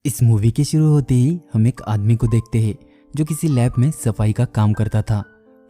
इस मूवी के शुरू होते ही हम एक आदमी को देखते हैं जो किसी लैब में सफाई का काम करता था।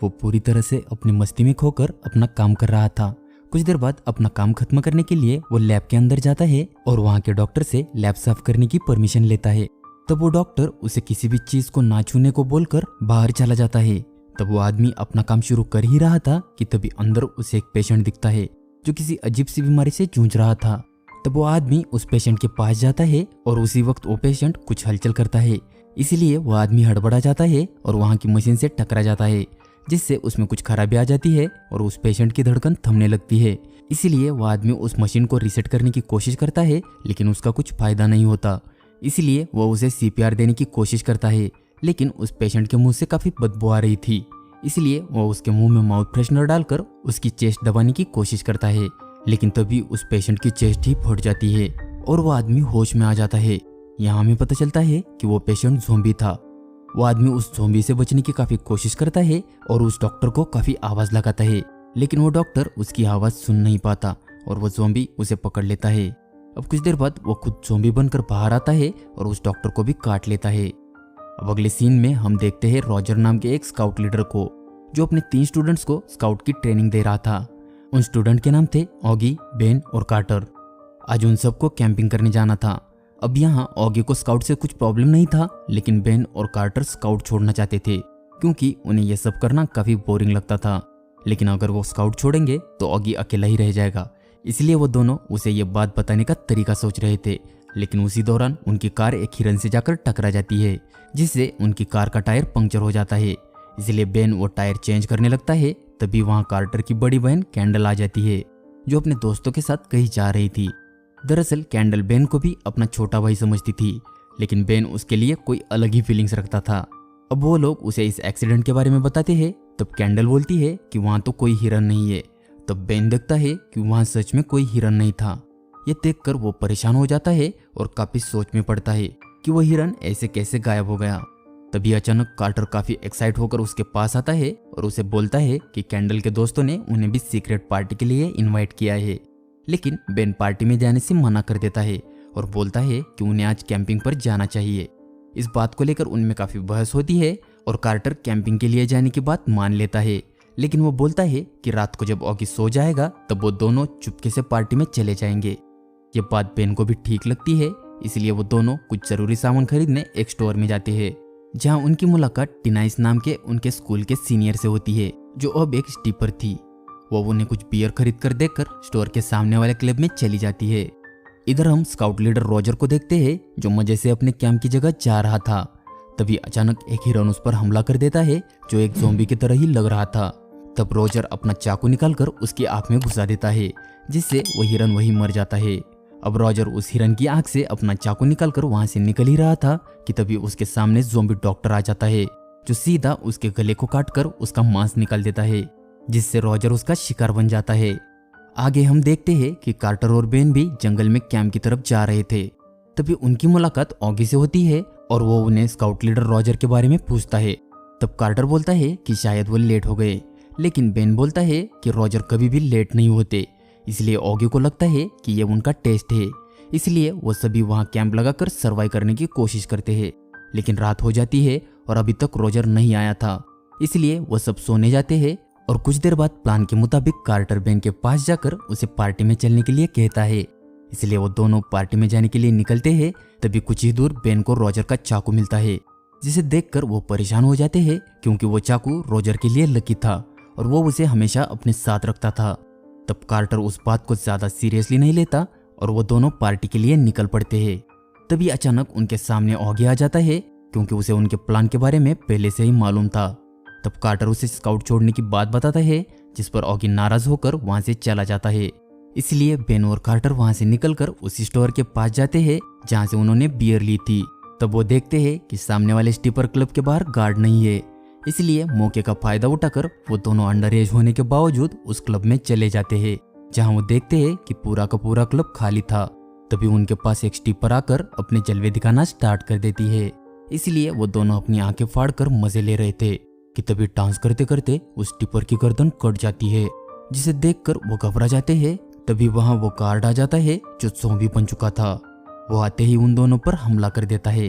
वो पूरी तरह से अपनी मस्ती में खोकर अपना काम कर रहा था। कुछ देर बाद अपना काम खत्म करने के लिए वो लैब के अंदर जाता है और वहाँ के डॉक्टर से लैब साफ करने की परमिशन लेता है। तब वो डॉक्टर उसे किसी भी चीज को ना छूने को बोलकर बाहर चला जाता है। तब वो आदमी अपना काम शुरू कर ही रहा था कि तभी अंदर उसे एक पेशेंट दिखता है जो किसी अजीब सी बीमारी से जूझ रहा था। तब वो आदमी उस पेशेंट के पास जाता है और उसी वक्त वो पेशेंट कुछ हलचल करता है, इसीलिए वो आदमी हड़बड़ा जाता है और वहाँ की मशीन से टकरा जाता है, जिससे उसमें कुछ खराबी आ जाती है और उस पेशेंट की धड़कन थमने लगती है। इसीलिए वो आदमी उस मशीन को रीसेट करने की कोशिश करता है, लेकिन उसका कुछ फायदा नहीं होता। इसीलिए वो उसे सीपीआर देने की कोशिश करता है, लेकिन उस पेशेंट के मुंह से काफी बदबू आ रही थी। इसलिए वो उसके मुंह में माउथ फ्रेशनर डालकर उसकी चेस्ट दबाने की कोशिश करता है, लेकिन तभी उस पेशेंट की चेस्ट ही फट जाती है और वो आदमी होश में आ जाता है। यहाँ हमें पता चलता है कि वो पेशेंट ज़ॉम्बी था। वो आदमी उस ज़ॉम्बी से बचने की काफी कोशिश करता है और उस डॉक्टर को काफी आवाज लगाता है, लेकिन वो डॉक्टर उसकी आवाज सुन नहीं पाता और वो ज़ॉम्बी उसे पकड़ लेता है। अब कुछ देर बाद वो खुद ज़ॉम्बी बनकर बाहर आता है और उस डॉक्टर को भी काट लेता है। अब अगले सीन में हम देखते हैं रॉजर नाम के एक स्काउट लीडर को, जो अपने 3 स्टूडेंट्स को स्काउट की ट्रेनिंग दे रहा था। उन स्टूडेंट के नाम थे ऑगी, बेन और कार्टर। आज उन सबको कैंपिंग करने जाना था। अब यहाँ ऑगी को स्काउट से कुछ प्रॉब्लम नहीं था, लेकिन बेन और कार्टर स्काउट छोड़ना चाहते थे क्योंकि उन्हें यह सब करना काफी बोरिंग लगता था। लेकिन अगर वो स्काउट छोड़ेंगे तो ऑगी अकेला ही रह जाएगा, इसलिए वो दोनों उसे ये बात बताने का तरीका सोच रहे थे। लेकिन उसी दौरान उनकी कार एक हिरन से जाकर टकरा जाती है, जिससे उनकी कार का टायर पंक्चर हो जाता है। इसलिए बेन वो टायर चेंज करने लगता है। तभी वहाँ कार्टर की बड़ी बहन कैंडल आ जाती है, जो अपने दोस्तों के साथ कहीं जा रही थी। दरअसल कैंडल बेन को भी अपना छोटा भाई समझती थी, लेकिन बेन उसके लिए कोई अलग ही फीलिंग्स रखता था। अब वो लोग उसे इस एक्सीडेंट के बारे में बताते हैं। तब कैंडल बोलती है कि वहाँ तो कोई हिरन नहीं है। तब बेन देखता है कि वहाँ सच में कोई हिरन नहीं था। ये देखकर वो परेशान हो जाता है और काफी सोच में पड़ता है कि वो हिरन ऐसे कैसे गायब हो गया। तभी अचानक कार्टर काफी एक्साइट होकर उसके पास आता है और उसे बोलता है कि कैंडल के दोस्तों ने उन्हें भी सीक्रेट पार्टी के लिए इनवाइट किया है। लेकिन बेन पार्टी में जाने से मना कर देता है और बोलता है कि उन्हें आज कैंपिंग पर जाना चाहिए। इस बात को लेकर उनमें काफी बहस होती है और कार्टर कैंपिंग के लिए जाने की बात मान लेता है, लेकिन वो बोलता है कि रात को जब ऑगी सो जाएगा तब वो दोनों चुपके से पार्टी में चले जाएंगे। ये बात बेन को भी ठीक लगती है, इसलिए वो दोनों कुछ जरूरी सामान खरीदने एक स्टोर में जाते हैं, जहां उनकी मुलाकात टिनाइस नाम के उनके स्कूल के सीनियर से होती है, जो अब एक स्टीपर थी। वो उन्हें कुछ बियर खरीद कर देकर स्टोर के सामने वाले क्लब में चली जाती है। इधर हम स्काउट लीडर रॉजर को देखते हैं, जो मजे से अपने कैंप की जगह जा रहा था। तभी अचानक एक हिरन उस पर हमला कर देता है, जो एक ज़ॉम्बी की तरह ही लग रहा था। तब रॉजर अपना चाकू निकालकर उसकी आंख में घुसा देता है, जिससे वो हिरन वहीं मर जाता है। अब रॉजर उस हिरन की आंख से अपना चाकू निकालकर वहां से निकल ही रहा था कि तभी उसके सामने ज़ॉम्बी डॉक्टर आ जाता है, जो सीधा उसके गले को काटकर उसका मांस निकाल देता है, जिससे रॉजर उसका शिकार बन जाता है। आगे हम देखते हैं कि कार्टर और बेन भी जंगल में कैंप की तरफ जा रहे थे। तभी उनकी मुलाकात ऑगी से होती है और वो उन्हें स्काउट लीडर रॉजर के बारे में पूछता है। तब कार्टर बोलता है कि शायद वो लेट हो गए, लेकिन बेन बोलता है कि रॉजर कभी भी लेट नहीं होते, इसलिए ऑगी को लगता है कि ये उनका टेस्ट है। इसलिए वो सभी वहाँ कैंप लगाकर सर्वाइव करने की कोशिश करते हैं। लेकिन रात हो जाती है और अभी तक रॉजर नहीं आया था, इसलिए वो सब सोने जाते हैं। और कुछ देर बाद प्लान के मुताबिक कार्टर बेन के पास जाकर उसे पार्टी में चलने के लिए कहता है, इसलिए वो दोनों पार्टी में जाने के लिए निकलते हैं। तभी कुछ ही दूर बेन को रॉजर का चाकू मिलता है, जिसे देखकर वो परेशान हो जाते हैं, क्योंकि वो चाकू रॉजर के लिए लकी था और वो उसे हमेशा अपने साथ रखता था। तब कार्टर उस बात को ज्यादा सीरियसली नहीं लेता और वो दोनों पार्टी के लिए निकल पड़ते हैं। तभी अचानक उनके सामने ऑगी आ जाता है, क्योंकि उसे उनके प्लान के बारे में पहले से ही मालूम था। तब कार्टर उसे स्काउट छोड़ने की बात बताता है, जिस पर ऑगी नाराज होकर वहां से चला जाता है। इसलिए बेन और कार्टर वहां से निकलकर उसी स्टोर के पास जाते हैं जहां से उन्होंने बियर ली थी। तब वो देखते हैं कि सामने वाले स्टीपर क्लब के बाहर गार्ड नहीं है, इसलिए मौके का फायदा उठाकर वो दोनों अंडर एज होने के बावजूद उस क्लब में चले जाते हैं, जहां वो देखते हैं कि पूरा का पूरा क्लब खाली था। तभी उनके पास एक स्टीपर आकर अपने जलवे दिखाना स्टार्ट कर देती है, इसलिए वो दोनों अपनी आंखें फाड़कर मजे ले रहे थे कि तभी डांस करते करते उस स्टीपर की गर्दन कट जाती है, जिसे देखकर वो घबरा जाते हैं। तभी वहां वो गार्ड आ जाता है, जो ज़ॉम्बी बन चुका था। वो आते ही उन दोनों पर हमला कर देता है।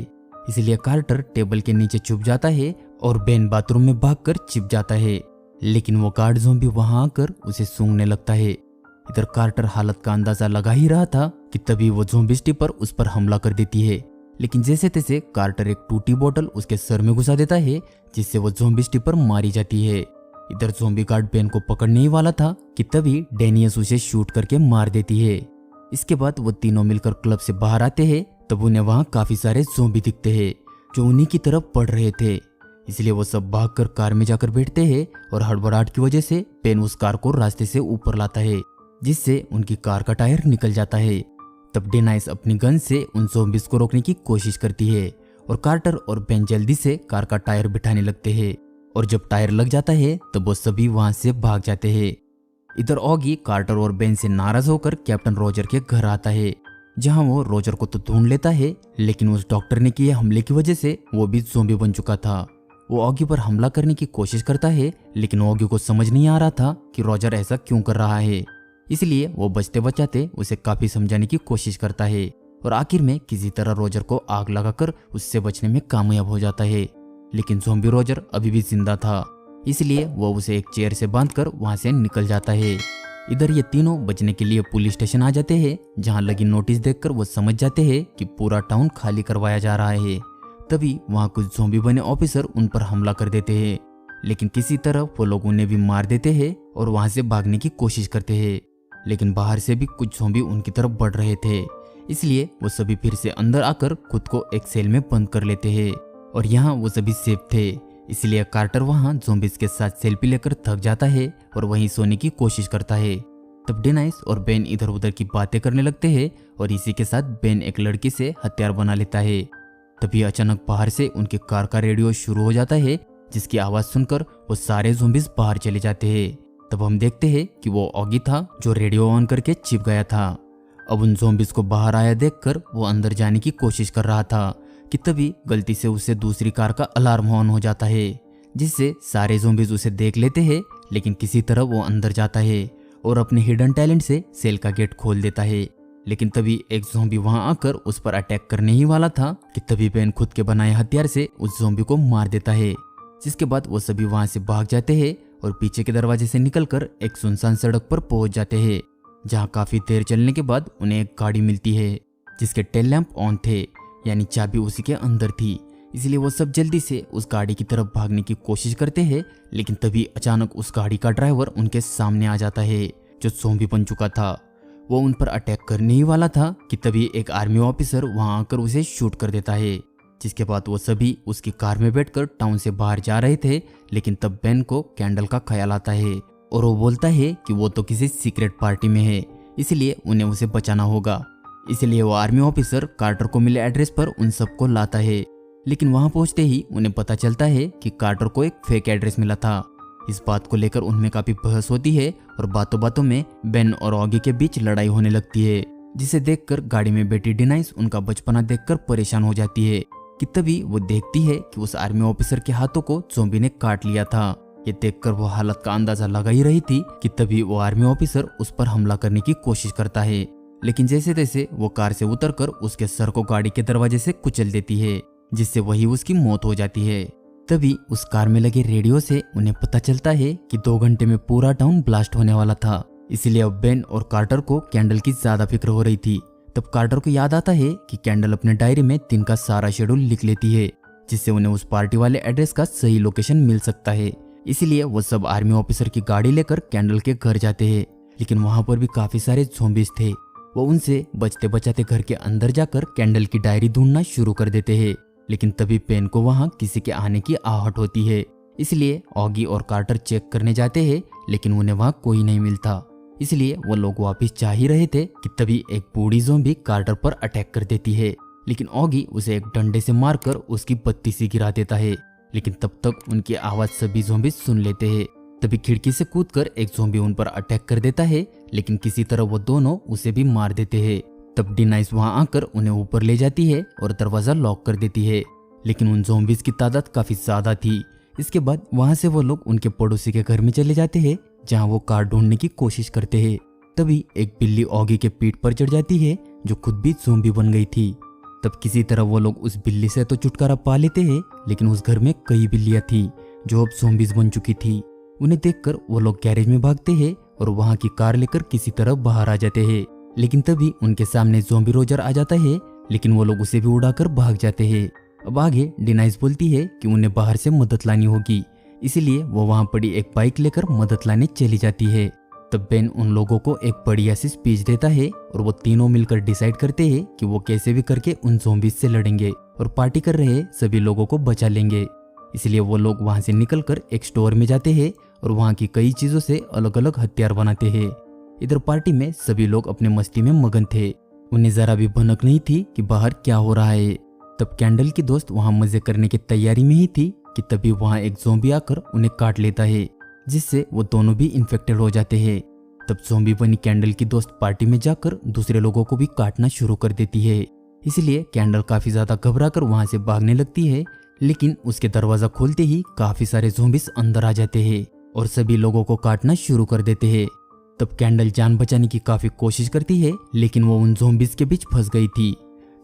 इसलिए कार्टर टेबल के नीचे छुप जाता है और बेन बाथरूम में भागकर छिप जाता है। लेकिन वो गार्ड ज़ॉम्बी वहां आकर उसे सूंघने लगता है। इधर कार्टर हालत का अंदाजा लगा ही रहा था कि तभी वो ज़ॉम्बी स्टिपर उस पर हमला कर देती है। लेकिन जैसे तैसे कार्टर एक टूटी बोतल उसके सर में घुसा देता है, जिससे वो ज़ॉम्बी स्टिपर मारी जाती है। इधर ज़ॉम्बी गार्ड बेन को पकड़ने ही वाला था कि तभी डेनियस उसे शूट करके मार देती है। इसके बाद वो तीनों मिलकर क्लब से बाहर आते हैं। तब उन्हें वहां काफी सारे ज़ॉम्बी दिखते हैं जो उन्हीं की तरफ बढ़ रहे थे। इसलिए वो सब भागकर कार में जाकर बैठते हैं और हड़बड़ाहट की वजह से बेन उस कार को रास्ते से ऊपर लाता है, जिससे उनकी कार का टायर निकल जाता है। तब डेनाइस अपनी गन से उन ज़ॉम्बीज को रोकने की कोशिश करती है और कार्टर और बेन जल्दी से कार का टायर बिठाने लगते हैं। और जब टायर लग जाता है तब वो सभी वहां से भाग जाते हैं। इधर ऑगी कार्टर और बेन से नाराज होकर कैप्टन रोजर के घर आता है, जहां वो रोजर को तो ढूंढ लेता है, लेकिन उस डॉक्टर ने किए हमले की वजह से वो भी ज़ॉम्बी बन चुका था। वो ऑगी पर हमला करने की कोशिश करता है, लेकिन ऑगी को समझ नहीं आ रहा था कि रोजर ऐसा क्यों कर रहा है। इसलिए वो बचते बचाते उसे काफी समझाने की कोशिश करता है और आखिर में किसी तरह रोजर को आग लगाकर उससे बचने में कामयाब हो जाता है। लेकिन ज़ॉम्बी रोजर अभी भी जिंदा था, इसलिए वो उसे एक चेयर से बांधकर वहां से निकल जाता है। इधर ये तीनों बचने के लिए पुलिस स्टेशन आ जाते हैं, जहां लगी नोटिस देखकर वो समझ जाते हैं कि पूरा टाउन खाली करवाया जा रहा है। तभी वहां कुछ ज़ॉम्बी बने ऑफिसर उन पर हमला कर देते हैं, लेकिन किसी तरह वो लोग उन्हें भी मार देते हैं और वहां से भागने की कोशिश करते हैं। लेकिन बाहर से भी कुछ ज़ॉम्बी उनकी तरफ बढ़ रहे थे, इसलिए वो सभी फिर से अंदर आकर खुद को एक सेल में बंद कर लेते हैं और यहाँ वो सभी सेफ थे। इसलिए कार्टर वहां ज़ॉम्बीज के साथ सेल्फी लेकर थक जाता है और वहीं सोने की कोशिश करता है। तब डेनाइस और बेन इधर उधर की बातें करने लगते हैं और इसी के साथ बेन एक लड़की से हथियार बना लेता है। तभी अचानक बाहर से उनके कार का रेडियो शुरू हो जाता है, जिसकी आवाज सुनकर वो सारे ज़ॉम्बीज बाहर चले जाते हैं। तब हम देखते हैं कि वो ऑगी था जो रेडियो ऑन करके छिप गया था। अब उन ज़ॉम्बीज को बाहर आया देखकर वो अंदर जाने की कोशिश कर रहा था कि तभी गलती से उससे दूसरी कार का अलार्म ऑन हो जाता है, जिससे सारे ज़ॉम्बीज उसे देख लेते हैं। लेकिन किसी तरह वो अंदर जाता है और अपने हिडन टैलेंट से सेल का गेट खोल देता है। लेकिन तभी एक ज़ॉम्बी वहां आकर उस पर अटैक करने ही वाला था कि तभी बेन खुद के बनाए हथियार से उस ज़ॉम्बी को मार देता है, जिसके बाद वो सभी वहां से भाग जाते हैं और पीछे के दरवाजे से निकलकर एक सुनसान सड़क पर पहुंच जाते हैं, जहां काफी देर चलने के बाद उन्हें एक गाड़ी मिलती है जिसके टेल लैंप ऑन थे, यानी चाबी उसी के अंदर थी। इसलिए वो सब जल्दी से उस गाड़ी की तरफ भागने की कोशिश करते हैं। लेकिन तभी अचानक उस गाड़ी का ड्राइवर उनके सामने आ जाता है, जो ज़ॉम्बी बन चुका था। वो उन पर अटैक करने ही वाला था कि तभी एक आर्मी ऑफिसर वहां आकर उसे शूट कर देता है, जिसके बाद वो सभी उसकी कार में बैठकर टाउन से बाहर जा रहे थे। लेकिन तब बेन को कैंडल का ख्याल आता है और वो बोलता है कि वो तो किसी सीक्रेट पार्टी में है, इसलिए उन्हें उसे बचाना होगा। इसलिए वो आर्मी ऑफिसर कार्टर को मिले एड्रेस पर उन सबको लाता है। लेकिन वहां पहुंचते ही उन्हें पता चलता है कि कार्टर को एक फेक एड्रेस मिला था। इस बात को लेकर उनमें काफी बहस होती है और बातों बातों में बेन और ऑगी के बीच लड़ाई होने लगती है, जिसे देखकर गाड़ी में बैठी डेनाइस उनका बचपना देखकर परेशान हो जाती है कि तभी वो देखती है कि उस आर्मी ऑफिसर के हाथों को ज़ॉम्बी ने काट लिया था। ये देखकर वो हालत का अंदाजा लगा ही रही थी कि तभी वो आर्मी ऑफिसर उस पर हमला करने की कोशिश करता है। लेकिन जैसे तैसे वो कार से उतरकर उसके सर को गाड़ी के दरवाजे से कुचल देती है, जिससे वही उसकी मौत हो जाती है। तभी उस कार में लगे रेडियो से उन्हें पता चलता है कि 2 घंटे में पूरा टाउन ब्लास्ट होने वाला था। इसलिए अब बेन और कार्टर को कैंडल की ज्यादा फिक्र हो रही थी। तब कार्टर को याद आता है कि कैंडल अपने डायरी में दिन का सारा शेड्यूल लिख लेती है, जिससे उन्हें उस पार्टी वाले एड्रेस का सही लोकेशन मिल सकता है। इसलिए वो सब आर्मी ऑफिसर की गाड़ी लेकर कैंडल के घर जाते हैं। लेकिन वहां पर भी काफी सारे ज़ॉम्बीज थे। वो उनसे बचते बचाते घर के अंदर जाकर कैंडल की डायरी ढूंढना शुरू कर देते हैं। लेकिन तभी पेन को वहां किसी के आने की आहट होती है, इसलिए ऑगी और कार्टर चेक करने जाते हैं, लेकिन उन्हें वहां कोई नहीं मिलता। इसलिए वो लोग वापस जा ही रहे थे कि तभी एक बूढ़ी ज़ॉम्बी कार्टर पर अटैक कर देती है। लेकिन ऑगी उसे एक डंडे से मारकर उसकी बत्ती सी गिरा देता है। लेकिन तब तक उनकी आवाज सभी ज़ॉम्बी सुन लेते हैं। तभी खिड़की से कूदकर एक ज़ॉम्बी उन पर अटैक कर देता है, लेकिन किसी तरह वो दोनों उसे भी मार देते हैं। तब डेनाइस वहां आकर उन्हें ऊपर ले जाती है और दरवाजा लॉक कर देती है। लेकिन उन ज़ॉम्बीज की तादाद काफी ज्यादा थी। इसके बाद वहां से वो लोग उनके पड़ोसी के घर में चले जाते हैं, जहां वो कार ढूंढने की कोशिश करते हैं। तभी एक बिल्ली ऑगी के पीठ पर चढ़ जाती है, जो खुद भी ज़ॉम्बी बन गई थी। तब किसी तरह वो लोग उस बिल्ली से तो छुटकारा पा लेते हैं, लेकिन उस घर में कई बिल्लियां थी जो अब ज़ॉम्बीज बन चुकी थी। उन्हें देखकर वो लोग गैरेज में भागते हैं और वहां की कार लेकर किसी तरह बाहर आ जाते हैं। लेकिन तभी उनके सामने ज़ॉम्बी रोजर आ जाता है, लेकिन वो लोग उसे भी उड़ाकर भाग जाते हैं। अब आगे डिनाइस बोलती है कि उन्हें बाहर से मदद लानी होगी, इसीलिए वो वहां पड़ी एक बाइक लेकर मदद लाने चली जाती है। तब बेन उन लोगों को एक बढ़िया सी स्पीच देता है और वो तीनों मिलकर डिसाइड करते हैं कि वो कैसे भी करके उन ज़ॉम्बीज से लड़ेंगे और पार्टी कर रहे सभी लोगों को बचा लेंगे। इसलिए वो लोग वहां से निकलकर एक स्टोर में जाते हैं और वहां की कई चीजों से अलग अलग हथियार बनाते हैं। इधर पार्टी में सभी लोग अपने मस्ती में मगन थे, उन्हें जरा भी भनक नहीं थी कि बाहर क्या हो रहा है। तब कैंडल की दोस्त वहां मजे करने की तैयारी में ही थी कि तभी वहां एक ज़ॉम्बी आकर उन्हें काट लेता है, जिससे वो दोनों भी इन्फेक्टेड हो जाते हैं। तब ज़ॉम्बी बनी कैंडल की दोस्त पार्टी में जाकर दूसरे लोगों को भी काटना शुरू कर देती है। इसलिए कैंडल काफी ज्यादा घबराकर वहां से भागने लगती है, लेकिन उसके दरवाजा खोलते ही काफी सारे ज़ॉम्बीज अंदर आ जाते हैं और सभी लोगों को काटना शुरू कर देते हैं। तब कैंडल जान बचाने की काफी कोशिश करती है, लेकिन वो उन ज़ॉम्बीज के बीच फंस गई थी।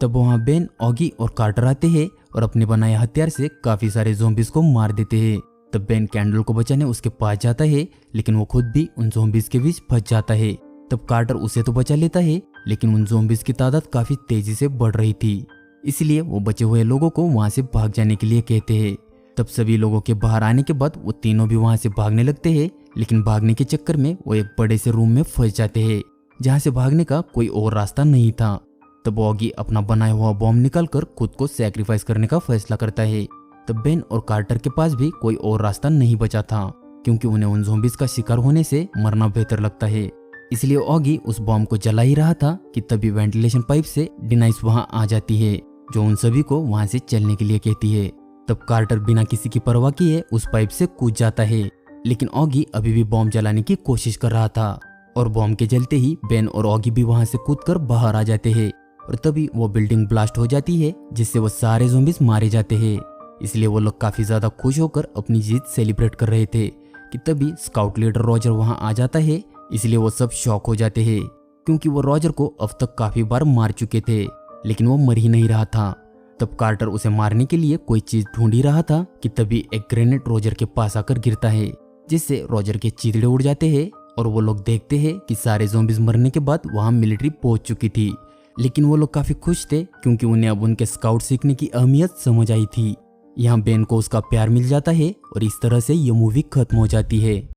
तब वहां बेन, ऑगी और कार्टर आते हैं और अपने बनाए हथियार से काफी सारे ज़ॉम्बीज को मार देते हैं। तब बेन कैंडल को बचाने उसके पास जाता है, लेकिन वो खुद भी उन ज़ॉम्बीज के बीच फंस जाता है। तब कार्टर उसे तो बचा लेता है, लेकिन उन ज़ॉम्बीज की तादाद काफी तेजी से बढ़ रही थी, इसलिए वो बचे हुए लोगों को वहां से भाग जाने के लिए कहते हैं। तब सभी लोगों के बाहर आने के बाद वो तीनों भी वहां से भागने लगते हैं, लेकिन भागने के चक्कर में वो एक बड़े से रूम में फंस जाते हैं जहां से भागने का कोई और रास्ता नहीं था। तब ऑगी अपना बनाया हुआ बॉम्ब निकालकर खुद को सैक्रिफाइस करने का फैसला करता है। तब बेन और कार्टर के पास भी कोई और रास्ता नहीं बचा था, क्योंकि उन्हें उन ज़ॉम्बीज का शिकार होने से मरना बेहतर लगता है। इसलिए ऑगी उस बॉम्ब को जला ही रहा था कि तभी वेंटिलेशन पाइप से डिनाइस वहां आ जाती है, जो उन सभी को वहां से चलने के लिए कहती है। तब कार्टर बिना किसी की परवाह किए उस पाइप से कूद जाता है, लेकिन ऑगी अभी भी बॉम्ब जलाने की कोशिश कर रहा था और बॉम्ब के जलते ही बेन और ऑगी भी वहां से कूदकर बाहर आ जाते हैं और तभी वो बिल्डिंग ब्लास्ट हो जाती है, जिससे वो सारे ज़ॉम्बीज मारे जाते हैं। इसलिए वो लोग काफी ज्यादा खुश होकर अपनी जीत सेलिब्रेट कर रहे थे कि तभी स्काउट लीडर रॉजर वहां आ जाता है। इसलिए वो सब शॉक हो जाते हैं, क्योंकि वो रॉजर को अब तक काफी बार मार चुके थे, लेकिन वो मर ही नहीं रहा था। तब कार्टर उसे मारने के लिए कोई चीज ढूंढ ही रहा था कि तभी एक ग्रेनेड रॉजर के पास आकर गिरता है, जिससे रॉजर के चीथड़े उड़ जाते हैं और वो लोग देखते हैं कि सारे ज़ॉम्बीज मरने के बाद वहां मिलिट्री पहुंच चुकी थी। लेकिन वो लोग काफी खुश थे, क्योंकि उन्हें अब उनके स्काउट सीखने की अहमियत समझ आई थी। यहाँ बेन को उसका प्यार मिल जाता है और इस तरह से ये मूवी खत्म हो जाती है।